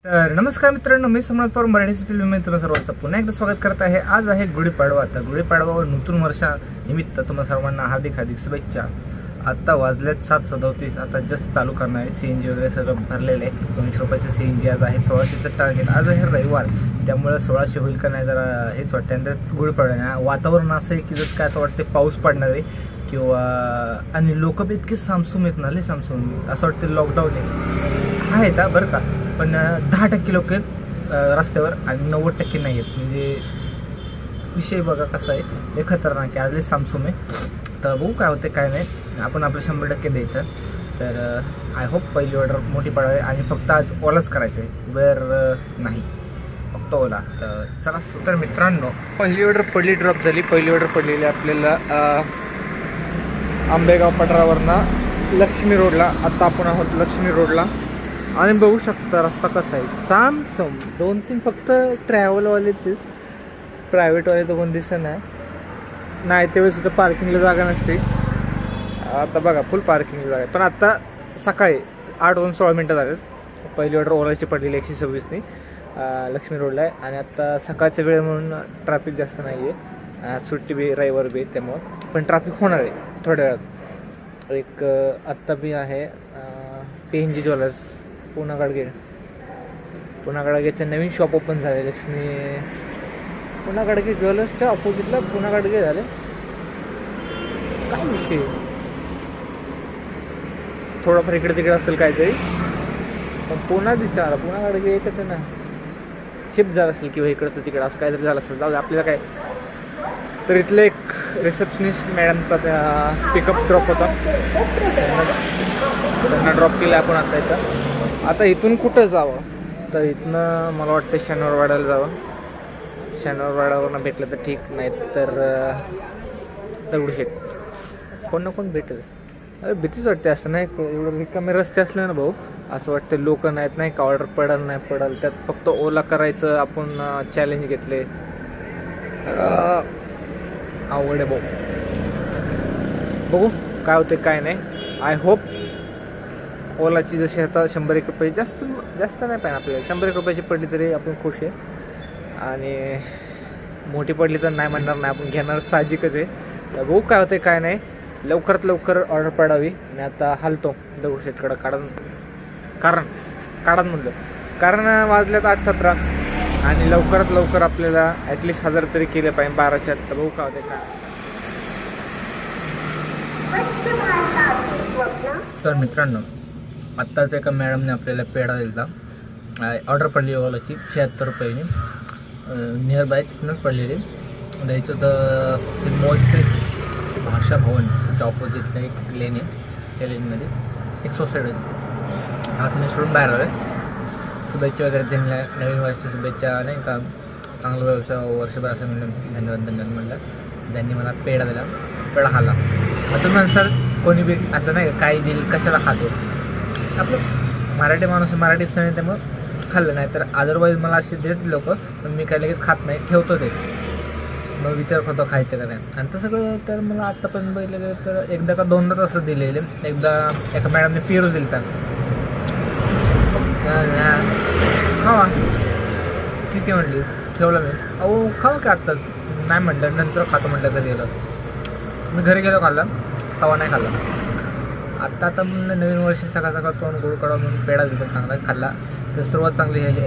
तर नमस्कार मित्रांनो, मी सम्राट पवार मराठी फिल्ममध्ये तुम्हा सर्वांचं पुन्हा एकदा स्वागत करत आहे। आज आहे गुढीपाडवा। आता गुढीपाडवा व नूतन वर्षानिमित्त तुम्हा सर्वांना हार्दिक शुभेच्छा। आता वाजल्यात 7:37। आता जस्ट चालू करणार आहे। सीएनजी वगैरे सगळं भरलेलं आहे। 200 रुपयाचं सीएनजी आज आहे। 1600चं टार्गेट। आज आहे रविवार, त्यामुळे 1600 होईल का नाही जरा हेच वाटतं। आणि गुढीपाडवा वातावरण असं आहे की जसं काय असं वाटतं पाऊस पडणार आहे किंवा आणि लोक बी इतके सामसूम आहेत ना, लय सामसूम असं वाटतं लॉकडाऊन आहे का बरं का। पण 10% लोक आहेत रस्त्यावर आणि 90% नाही आहेत। म्हणजे विषय बघा कसा आहे, हे खतरनाक आहे। आज लय सामसूम आहे। तर बघू काय होते काय नाही, आपण आपलं 100% द्यायचं। तर आय होप पहिली ऑर्डर मोठी पडावी आणि फक्त आज ओलाच करायचं आहे, वर नाही फक्त ओला। तर चला, तर मित्रांनो पहिली ऑर्डर पडली, ड्रॉप झाली। पहिली ऑर्डर पडलेली आपल्याला आंबेगाव पठारावरनं लक्ष्मी रोडला। आता आपण आहोत लक्ष्मी रोडला आणि बघू शकता रस्ता कसा आहे, सामसूम। 2-3 फक्त ट्रॅव्हलवाले ते प्रायव्हेटवाले तर कोण दिसत नाही त्यावेळेस इथं पार्किंगला जागा नसते। आता बघा फुल पार्किंगला जागा आहे। पण आता सकाळी 8:16 झाले। पहिली ऑर्डर ओलाची पडलेली 126नी लक्ष्मी रोडला आहे। आणि आता सकाळच्या वेळ म्हणून ट्रॅफिक जास्त नाही आहे। सुट्टी बी रविवार बी, त्यामुळं पण ट्रॅफिक होणार आहे थोड्या वेळात। एक आत्ता बी आहे PNG ज्वेलर्स पुणा गाडगेचं नवीन शॉप ओपन झाले। लक्ष्मी पुणा गाडगे ज्वेलर्सच्या ऑपोजिटला पुणा गाडगे झाले। काय विषय थोडाफार इकडे तिकडे असेल काहीतरी, पण पुन्हा दिसतं मला पुणा गाडगे एकच आहे ना। शिफ्ट झालं असेल किंवा इकडचं तिकडं असं काहीतरी झालं असेल, जाऊ आपल्याला काय। तर इथलं एक रिसेप्शनिस्ट मॅडमचा त्या पिकअप ड्रॉप होता, त्यांना ड्रॉप केला आपण आता इथं। आता इथून कुठं जावं, तर इथनं मला वाटतं शनिवारवाड्याला जावं। शनिवारवाड्यावरनं भेटलं तर ठीक, नाही तर दगडूशेठ कोण ना कोण भेटेल। अरे भीतीच वाटते असं नाही, एवढं रिकामे रस्ते असले ना भाऊ, असं वाटतं लोक नाहीत नाही का, ऑर्डर पडल नाही पडल, त्यात फक्त ओला करायचं आपण चॅलेंज घेतले। आवड आहे भाऊ, बघू काय होते काय नाही। आय होप ओलाची जशी आता 100-1 रुपये जास्त नाही पाहिजे आपल्याला, 100-1 रुपयाची पडली तरी आपण खुश आहे। आणि मोठी पडली तर नाही म्हणणार नाही, आपण घेणार साहजिकच आहे। तर बघू काय होते काय नाही, लवकरात लवकर ऑर्डर पडावी। मी आता हलतो दगडूशेठकडं, काढान म्हणलं, कारण वाजल्यात 8:17 आणि लवकरात लवकर आपल्याला ॲटलिस्ट 1000 तरी केले पाहिजे 12च्या। तर बघू काय होते काय। तर मित्रांनो आत्ताच एका मॅडमने आपल्याला पेढा दिला, ऑर्डर पडली ओलाची 76 रुपयानी, नियर बाय तिथूनच पडलेली। द्यायचं तर मोस्टली भाषा भवनच्या ऑपोजिटला एक लेन आहे, त्या लेनमध्ये एक सोसायटी आतमध्ये सोडून बाहेर आलं। शुभेच्छा वगैरे त्यांना, नवीन वर्षाच्या शुभेच्छा नाही का, चांगलं व्यवसाय वर्षभर असं म्हणलं। धन्यवाद म्हणलं। त्यांनी मला पेढा दिला, पेढा खाल्ला। आता नंतर कोणी बी असं नाही काही देईल कशाला खातो, आपलं मराठी माणूस मराठीच नाही त्यामुळं खाल्लं, नाही तर अदरवाईज मला असे देत लोक, पण मी काही लगेच खात नाही, ठेवतो ते, मग विचार करतो खायचं का नाही। आणि तसं सगळं तर मला आत्तापर्यंत बघितलं गेलं तर एकदा का दोनदाच असं दिलेले। एकदा एका मॅडमने पेरू दिलं तर खावा ठीक आहे म्हटली, ठेवलं मी। अहो खावा का आत्ताच, नाही म्हटलं नंतर खातो म्हटलं तर गेलं। मी घरी गेलो खाल्ला, तवा नाही खाल्ला। आता म्हणलं नवीन वर्षी सकाळ सकाळ तोंड गोड काढा म्हणून पेढा दिला, चांगला खाल्ला तर सुरुवात चांगली झाली।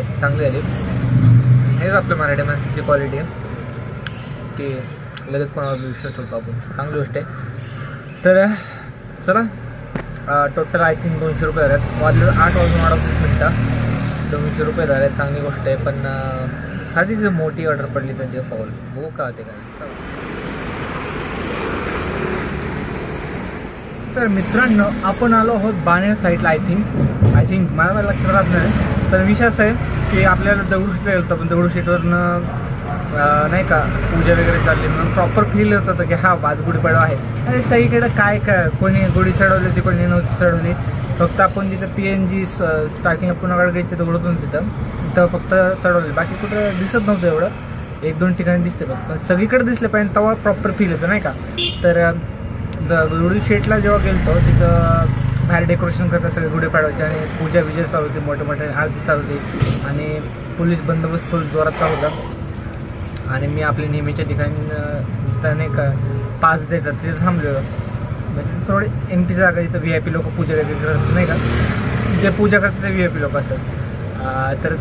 हेच आपल्या मराठी माणसाची क्वालिटी आहे की लगेच कोणावर विश्वास ठेवतो आपण, चांगली गोष्ट आहे। तर चला, टोटल आय थिंक 200 रुपये झाले। वाजले 8:38 200 रुपये झाले, चांगली गोष्ट आहे। पण खाली जर मोठी ऑर्डर पडली तर ते पाऊल बघू का होते काय। तर मित्रांनो आपण आलो आहोत बाणेर साईडला। आय थिंक मला लक्षात राहत नाही, तर विषय असं आहे की आपल्याला दगडूशेठला गेलो पण दगडूशेठवरनं नाही का पूजा वगैरे चालली, म्हणून प्रॉपर फील होत होतं की हा आज गुढीपाडवा आहे। आणि सगळीकडे काय कोणी गुढी चढवली होती, कोणी नव्हती चढवली। फक्त आपण जिथं PNG स्टार्टिंगला पुन्हा गाडगेच्या दगडूतून तिथं फक्त चढवले, बाकी कुठं दिसत नव्हतं एवढं। 1-2 ठिकाणी दिसते फक्त, पण सगळीकडे दिसले पाहिजे तेव्हा प्रॉपर फील होतं नाही का। तर दगडूशेठला जेव्हा गेलो तिथं बाहेर डेकोरेशन करतात सगळे गुढीपाडव्याचे आणि पूजा विजय चालू होते, मोठे मोठे आरती चालू होते आणि पोलीस बंदोबस्त फुल जोरात चालू होता. आणि मी आपल्या नेहमीच्या ठिकाणी जिथं नाही का पास देतात तिथे थांबलेलो. म्हणजे थोडी एमटी जागा जिथं VIP लोक पूजा वगैरे करतात नाही का, जे पूजा करतात ते VIP लोक असतात. तर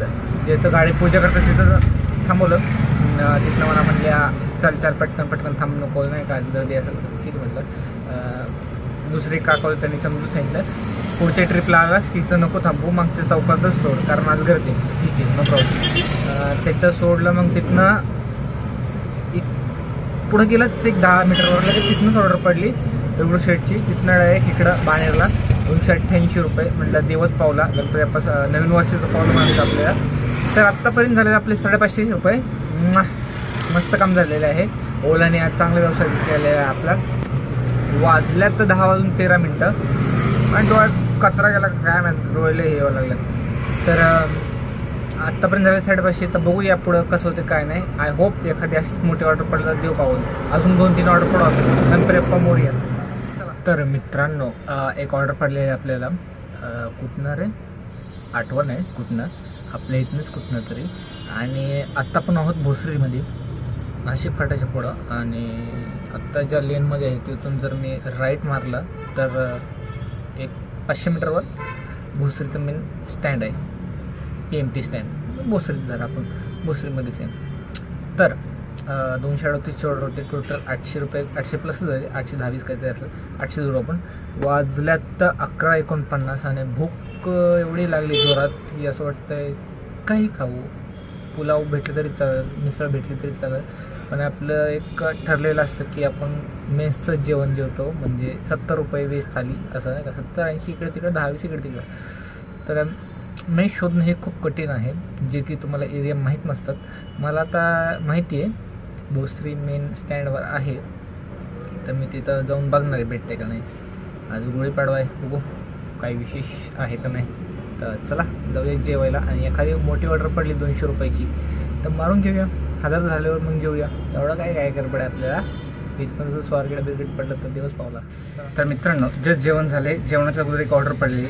जिथं गाडी पूजा करतात तिथं थांबवलं. तिथनं मला म्हणल्या चल पटकन थांबू नको नाही का, गर्दी असेल ठीक म्हटलं. दुसरी काका त्यांनी समजून सांगितलं पुढच्या ट्रिपला आलास की इथं नको थांबू, मागच्या चौकातच सोड कारण आज गर्दी. ठीक आहे नो प्रॉब्लेम. तिथं सोडलं. मग तिथनं पुढं गेलंच एक 10 मीटरवर लगेच तिथनंच ऑर्डर पडली दगडू शेठची. तिथनं डायरेक्ट इकडं बाणेरला 288 रुपये. म्हटलं देवच पावला, गणपती बाप्पा नवीन वर्षाचं पावलं म्हणायचं आपल्याला. तर आत्तापर्यंत झालेले आपले 550 रुपये. मस्त काम झालेलं आहे. ओलाने आज चांगला व्यवसाय केलेला आहे आपला. वाजल्यात तर 10 वाजून 13 मिनटं आणि डोळ्यात कचरा गेला काय माहिती, डोळ्याला हे यावं लागलं. तर आत्तापर्यंत झाले 550. तर बघूया पुढं कसं होतं काय नाही. आय होप एखादी अशी मोठी ऑर्डर पडलं तर देऊ पाहून. अजून 2-3 ऑर्डर पडवा गणपती बाप्पा मोरया. तर मित्रांनो एक ऑर्डर पडलेली आहे आपल्याला. कुठनं रे आठवण आहे कुठनं, आपल्या इथनंच कुठनं तरी. आणि आत्ता पण आहोत भोसरीमध्ये नाशिक फाट्याच्या पुढं. आणि आत्ता ज्या लेनमध्ये आहे तिथून जर मी राईट मारला तर एक 500 मीटरवर भोसरीचं मेन स्टँड आहे, PMT स्टँड. भोसरीचं जर आपण भोसरीमध्येच आहे. तर 238ची ऑर्डर होते. टोटल 800 रुपये, 800 प्लस झाले, 810 काहीतरी असलं, 800 जोर. आपण वाजल्यात 11:49 आणि भूक एवढी लागली जोरात की असं वाटतंय काही खाऊ. पुलाव भेटले तरी चालेल, मिसळ भेटली तरी चालेल, पण आपलं एक ठरलेलं असतं की आपण मेसचं जेवण जेवतो. म्हणजे 70 रुपये वेज थाली असं नाही का, 70-80 इकडे तिकडे, 10-20 इकडे तिकडे. तर मेस शोधणं हे खूप कठीण आहे, जे की तुम्हाला एरिया माहीत नसतात. मला आता माहिती आहे भोसरी मेन स्टँडवर आहे, तर मी तिथं जाऊन बघणार आहे भेटते का नाही. आज गुढीपाडवा आहे, बघू काही विशेष आहे का नाही. तर चला जाऊया जेवायला. आणि एखादी मोठी ऑर्डर पडली 200 रुपयाची तर मारून घेऊया. 1000 झाल्यावर मग जेऊया. एवढं काय गडबड आहे आपल्याला. इथनं जर स्वारगेट बिरगेट पडलं तर दिवस पावला. तर मित्रांनो जस्ट जेवण झाले. जेवणाच्या अगोदर एक ऑर्डर पडली.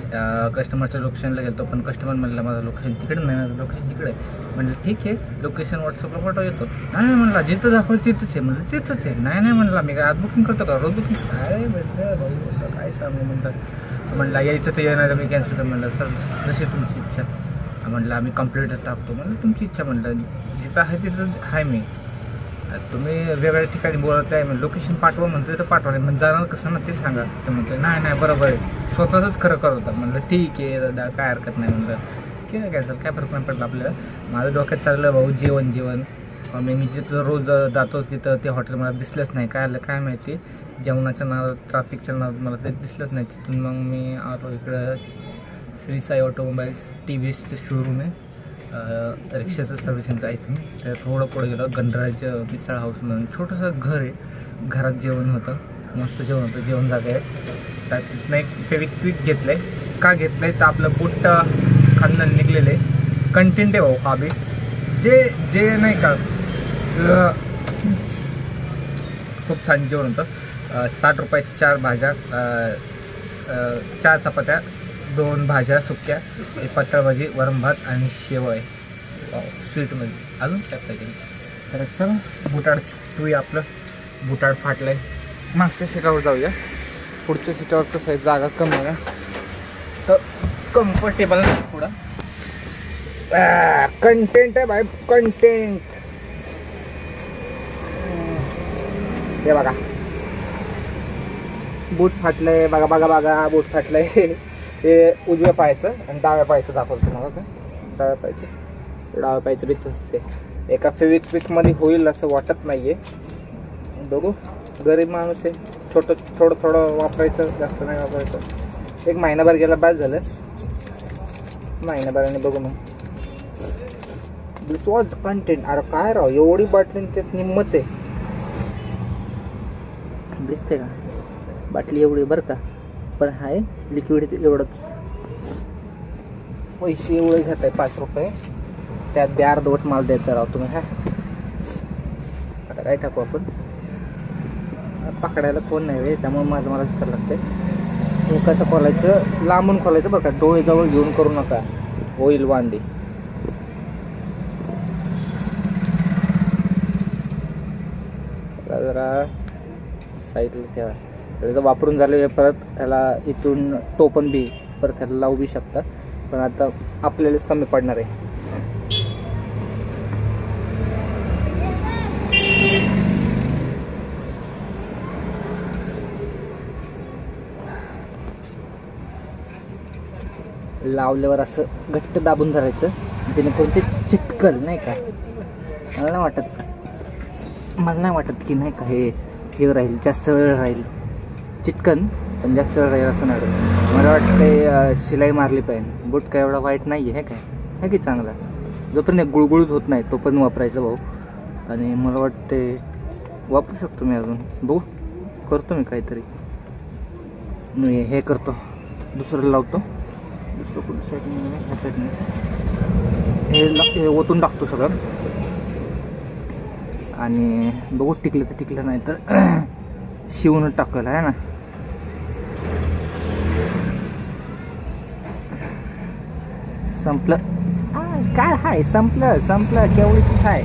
कस्टमरच्या लोकेशनला गेलो पण कस्टमर म्हणलं माझं लोकेशन तिकडे नाही, माझं लोकेशन तिकडे आहे. म्हणलं ठीक आहे लोकेशन व्हॉट्सअपला फोटो येतो. नाही म्हणला जिथं दाखवलं तिथंच आहे. म्हणलं तिथंच आहे. नाही म्हणला मी काय आज बुकिंग करतो का, रोज बुकिंग काय म्हणलं भाऊ म्हणलं काय सांगू म्हणलं. म्हणलं यायचं तर येणार मी कॅन्सल कर. म्हणलं सर जशी तुमची इच्छा. म्हणलं आम्ही कंप्लेंटच टाकतो. म्हणलं तुमची इच्छा. म्हणलं जिथं आहे तिथं आहे मी, तुम्ही वेगळ्या ठिकाणी बोलत आहे. म्हणजे लोकेशन पाठवा म्हणतो तर पाठवा नाही म्हणजे जाणार कसं ना ते सांगा. ते म्हणतो नाही बरोबर आहे, स्वतःच खरं करत होता. म्हणलं ठीक आहे दादा काय हरकत नाही. म्हणलं केलं कॅन्सल, काय फरक नाही पडला आपल्याला. माझं डोक्यात चाललं भाऊ जेवण. मी जिथं रोज जातो तिथं ते हॉटेल मला दिसलंच नाही. काय आलं काय माहिती, जेवणाच्या नाव ट्रॅफिकच्या नाव मला ते दिसलंच नाही. तिथून मग मी आलो इकडं श्री साई ऑटोमोबाईल्स TVSचं शोरूम आहे, रिक्षाचं सर्व्हिसिंगचं आहे इथून. तर थोडं पुढे गेलं गणराज मिसळ हाऊस म्हणून छोटंसं घर आहे. घरात जेवण होतं, मस्त जेवण होतं, जेवण जागा आहे. तर तिथनं एक फेविक्विक घेतलं आहे. का घेतलं आहे तर आपलं बुट खांदण निघलेलं आहे. कंटेंट आहे भाऊ हा बी. जे नाही का खूप छान जेवण होतं. 60 रुपये 4 भाज्या, 4 चपात्या, 2 भाज्या सुक्या, एक पातळ भाजी, वरण भात आणि शेवय स्वीटमध्ये. अजून काय पाहिजे. तर चला बुटाड ठेवूया. आपलं बुटाड फाटलं आहे. मागच्या सीटावर जाऊया. पुढच्या सीटावर कसं आहे जागा कमी आहे तर कम्फर्टेबल नाही पुढं. कंटेंट आहे भाई कंटेंट. हे बघा बूट फाटलंय. बघा बूट फाटलंय. हे उजव्या पायाचं आणि डाव्या पायाचं दाखवतो तुम्हाला. का डाव्या पायाचं बी तसंच आहे. एका फेविक्विकमध्ये होईल असं वाटत नाही आहे. बघू गरीब माणूस आहे. थोडं वापरायचं, जास्त नाही वापरायचं. एक महिनाभर गेला बाद झालं. महिनाभराने बघू मग. दिस वॉज कंटेंट. अरे काय राव एवढी बाटली त्यात निम्मच आहे. दिसते का बाटली एवढी बरं का, पण आहे लिक्विड एवढंच. पैसे एवढे घेत आहे 5 रुपये. त्यात बी अर्धवट माल द्यायचा राव तुम्ही. हा आता काय टाकू आपण. पकडायला कोण नाही वे, त्यामुळे मलाच करावं लागतंय. हे कसं खोलायचं, लांबून खोलायचं बरं का, डोळे जवळ घेऊन करू नका, होईल वांदे. जरा साईडला ठेवा. त्याचं वापरून झालं परत त्याला इथून टोपण बी परत त्याला लावू बी शकता, पण आता आपल्यालाच कमी पडणार आहे. लावल्यावर असं घट्ट दाबून धरायचं, जेणेकरून ते चिटकल नाही का. मला नाही वाटत की नाही का हे राहील, जास्त वेळ राहील, चिटकन पण जास्त वेळ राहील असं नाही. मला वाटतं शिलाई मारली पाहिजे. बूट काय एवढा वाईट नाही आहे, काय आहे की चांगला, जोपर्यंत गुळगुळीत होत नाही तोपर्यंत वापरायचं भाऊ. आणि मला वाटते वापरू शकतो मी अजून, बघू करतो मी काहीतरी. मी हे करतो, दुसरं लावतो, दुसरं कुठं साईडने ह्या साईडने हे ओतून टाकतो सगळं. आणि बघू टिकलं तर टिकलं, नाही तर शिवून टाकायला आहे ना. संपलं काय हाय, संपलं केवढीच हाय.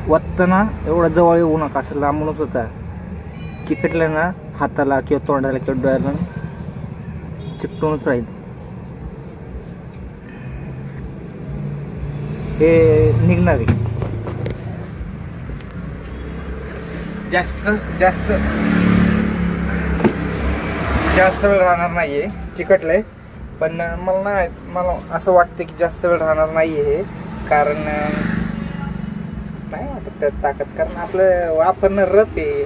वत्तना एवढा जवळ येऊ नका, असं लांबूनच होता. चिकटलं ना हाताला किंवा तोंडाला किंवा डोळ्याला चिकटूनच राहील. हे निघणार आहे. जास्त वेळ राहणार नाहीये, चिकटलंय. पण मला असं वाटतं की जास्त वेळ राहणार नाहीये हे, कारण नाही वाटत त्यात ताकद, कारण आपलं वापरणं रफ आहे.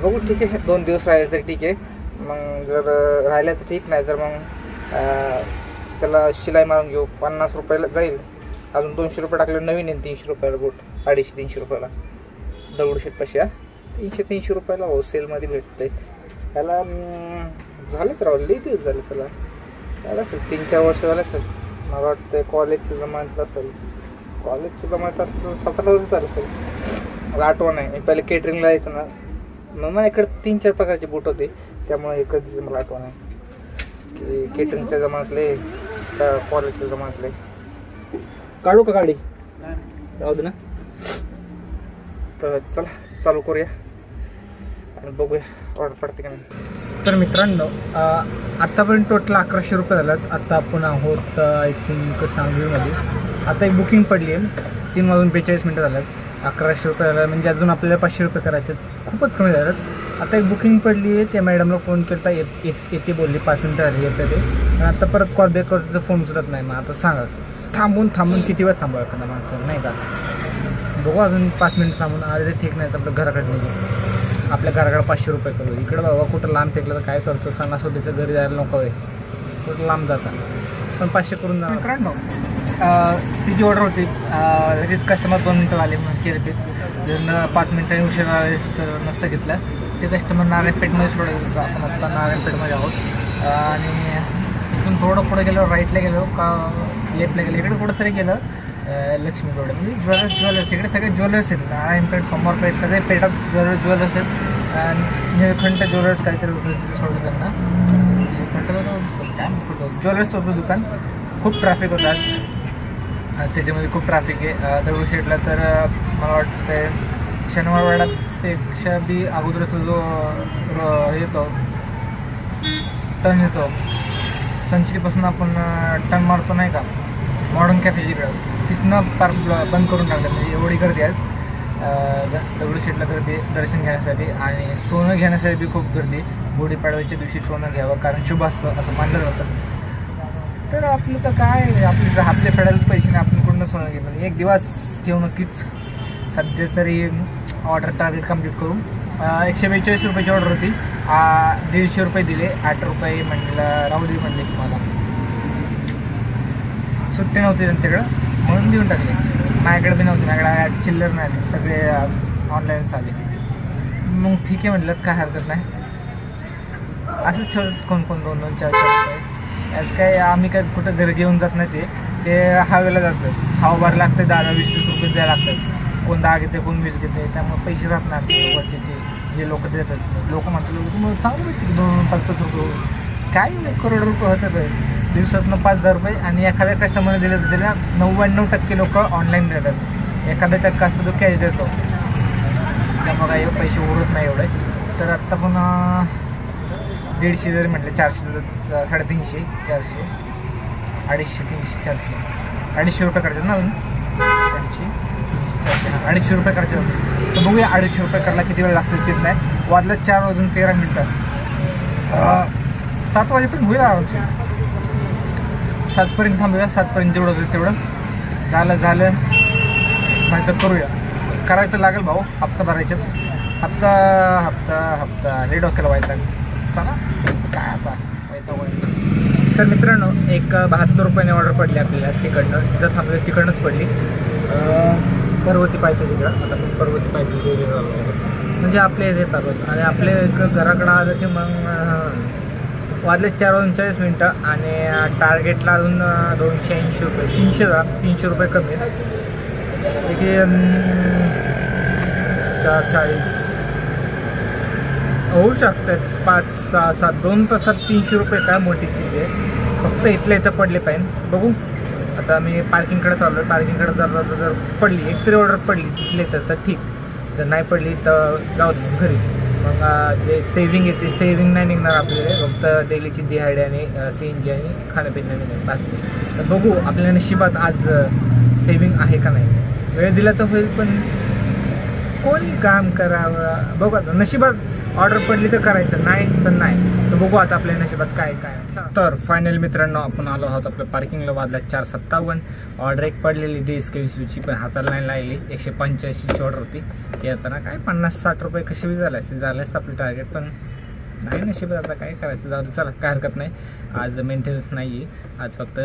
बघू ठीक आहे, 2 दिवस राहिले तरी ठीक आहे. मग जर राहिलं तर ठीक, नाही तर मग त्याला शिलाई मारून घेऊ. 50 रुपयाला जाईल, अजून 200 रुपये टाकले नवीन आहे. 300 रुपयाला बूट, 250-300 रुपयाला दगडूशेठ पाशी. 300 रुपयाला होलसेलमध्ये भेटतंय. त्याला झालं तर लई दिवस झाले त्याला असेल 3-4 वर्ष झाले असेल. मला वाटतं कॉलेजच्या जमान्यात असेल, 7-8 वर्ष झालं असेल. मला आठवण आहे. मी पहिले केटरिंगला यायचं ना, मग माझ्याकडे 3-4 प्रकारचे बूट होते, त्यामुळे हे कधीच मला आठवण आहे की केटरिंगच्या जमान्यातले का कॉलेजच्या जमान्यातले. काढू का गाडी, राहू दे ना. तर चला चालू करूया आणि बघूया ऑर्डर पडते का नाही. तर मित्रांनो, आत्तापर्यंत टोटल 1100 रुपये झाल्यात. आता आपण आहोत आय थिंक सांगलीमध्ये. आता एक बुकिंग पडली आहे, 3 वाजून 42 मिनटं झाल्यात. 1100 रुपये झाला, म्हणजे अजून आपल्याला 500 रुपये करायचे, खूपच कमी झाल्यात. आता एक बुकिंग पडली आहे, त्या मॅडमला फोन केला, येते बोलली, 5 मिनटं झाली येते ते. आणि आता परत कॉल बॅक करतो, फोन उचलत नाही. मग आता सांगा थांबून किती वेळ थांबवा एखादा माणसाला, नाही का. बघू अजून 5 मिनिट थांबून आले तर ठीक, नाही तर आपलं घराकडे निघू. आपल्या घराकडे 500 रुपये करू. इकडं बाबा कुठं लांब फेकलं तर काय करतो, सणासुदीचं घरी जायला नको आहे, कुठं लांब जाता. पण 500 करून जा. मित्रांनो, तिची ऑर्डर होती, लगेच कस्टमर 2 मिनटं आले म्हणून केली. जर 5 मिनिटांनी उशिरा नसतं घेतलं ते कस्टमर नारायणपेठमध्ये सोडायचं होतं. आपण आता नारायणपेठमध्ये आहोत. आणि इथून थोडं पुढे गेलो, राईटला गेलो का लेफ्टला गेलो, इकडे कुठं तरी गेलं लक्ष्मी रोड, म्हणजे ज्वेलर्स इकडे सगळे ज्वेलर्स आहेत. नारायणपेठ, सोमवारपेठ, सगळे पेठात ज्वेलर्स आहेत. निळकंठ ज्वेलर्स काहीतरी होतं तिथे सोडलं त्यांना. काय म्हणतो, ज्वेलर्सचं होतं दुकान. खूप ट्रॅफिक होतं आज सिटीमध्ये, खूप ट्रॅफिक आहे. दगडूशेठला तर मला वाटतं शनिवारवाड्यापेक्षा बी अगोदरच जो येतो टर्न येतो, संचरीपासून आपण टर्न मारतो नाही का, मॉडर्न कॅफे जिकडं, तिथनं पार्क बंद करून टाकलं. म्हणजे एवढी गर्दी आहे दगडूशेठला, गर्दी दर्शन घेण्यासाठी. आणि सोनं घेण्यासाठी बी खूप गर्दी. गुढीपाडव्याच्या दिवशी सोनं घ्यावं, कारण शुभ असतं असं मानलं जातं. तर आपलं तर काय, आपले हातले फेडायला पैसे नाही, आपण कुठनं सोनं घेतलं. एक दिवस घेऊ नक्कीच. सध्या तरी ऑर्डर टार्गेट कम्प्लीट करू. 142 रुपयाची ऑर्डर होती, 150 रुपये दिले. 8 रुपये म्हटलं राहू दे म्हणले की मला सुट्टी नव्हती त्यांच्याकडं, म्हणून देऊन टाकले. माझ्याकडे बी नव्हती, माझ्याकडे चिल्लर नाही, सगळे ऑनलाईन चाले. मग ठीक आहे म्हटलं, काय हरकत नाही. असंच ठेवत कोण 2-2, 4-4 रुपये. यात काय आम्ही काय कुठं घरी घेऊन जात नाही, ते हवेला जातं. हवा भर लागतं, 10-20 रुपये द्यायला लागतात. कोण 10 घेते, कोण 20 घेते, त्यामुळे पैसे राहत नाही वरचे जे लोक देतात, लोक म्हणतात तुम्हाला चांगलं भेटते की 2-5 रुपये, काय नाही करोड रुपये होतात दिवसातनं 5,000 रुपये. आणि एखाद्या कस्टमरने दिले तर त्याला 99% लोक ऑनलाईन देतात, एखादा टक्का असतो तो कॅश देतो, त्यामुळे काही पैसे उरत नाही एवढे. तर आत्ता पण 150 जरी म्हटलं 400, 350, 400, 250, 300, 400, 250 रुपये करायचे ना अजून, 250, 400, 250 रुपये करायचे होते. तर बघूया 250 रुपये करायला किती वेळ लागतो तिथं नाही. वाजलं 4:13. 7 वाजेपर्यंत होईल आरामशीर. 7पर्यंत थांबूया, 7पर्यंत जेवढं होतं तेवढं झालं नाही तर करूया. करायचं लागेल भाऊ, हप्ता भरायचे, हप्ता हे डोक्याला व्हायचा. चला काय आता व्हायचं. तर मित्रांनो, एक 72 रुपयाने ऑर्डर पडली आपल्याला तिकडनं, तिथं थांबलं तिकडनंच पडली. पर्वती पायथ्याशी तिकडं. आता मी पर्वती पायथ्याशी एरिया झालो, म्हणजे आपल्या इथे चालू होतं. आणि आपल्या एक घराकडं आलं की मग वाजले 4:39 आणि टार्गेटला अजून 280 रुपये, 300 रुपये कमी आहे. की 4:40 होऊ शकतात, 5, 6, 7, 2 तासात 300 रुपये काय मोठी चीज आहे. फक्त इथल्या इथं पडले पाहिजे. बघू आता मी पार्किंगकडे चाललो आहे. पार्किंगकडे जर पडली, एक तरी ऑर्डर पडली तिथले तर ठीक, जर नाही पडली तर जाऊ दे घरी. मग जे सेविंग आहे ते सेविंग नाही निघणार आपल्याला, फक्त डेलीची दिहाडी आणि CNG आणि खाण्यापिण्या निघणार बस. तर बघू आपल्या नशिबात आज सेविंग आहे का नाही. वेळ दिला तर होईल, पण कोणी काम करावं बघू. आता नशिबात ऑर्डर पडली तर करायचं, नाही तर नाही. तर बघू आता आपल्या नशिबात काय. तर फायनल मित्रांनो, आपण आलो आहोत आपल्या पार्किंगला. वाजला 4:57. ऑर्डर एक पडलेली DSKVCची, पण हाताला नाही लागली. 185ची ऑर्डर होती. येताना काय 50-60 रुपये कशी बी झाले असते आपले टार्गेट, पण नाही नशिबात. आता काय करायचं, जाऊ दे, चला काय हरकत नाही. आज मेंटेनन्स नाही आहे, आज फक्त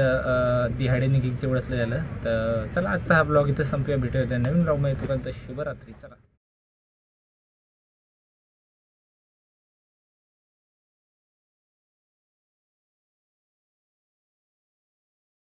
दिहाडी निघली तेवढंच झालं. तर चला आजचा हा ब्लॉग इथं संपूया. भेटूया नवीन ब्लॉगमध्ये. तोपर्यंत शुभरात्री. चला.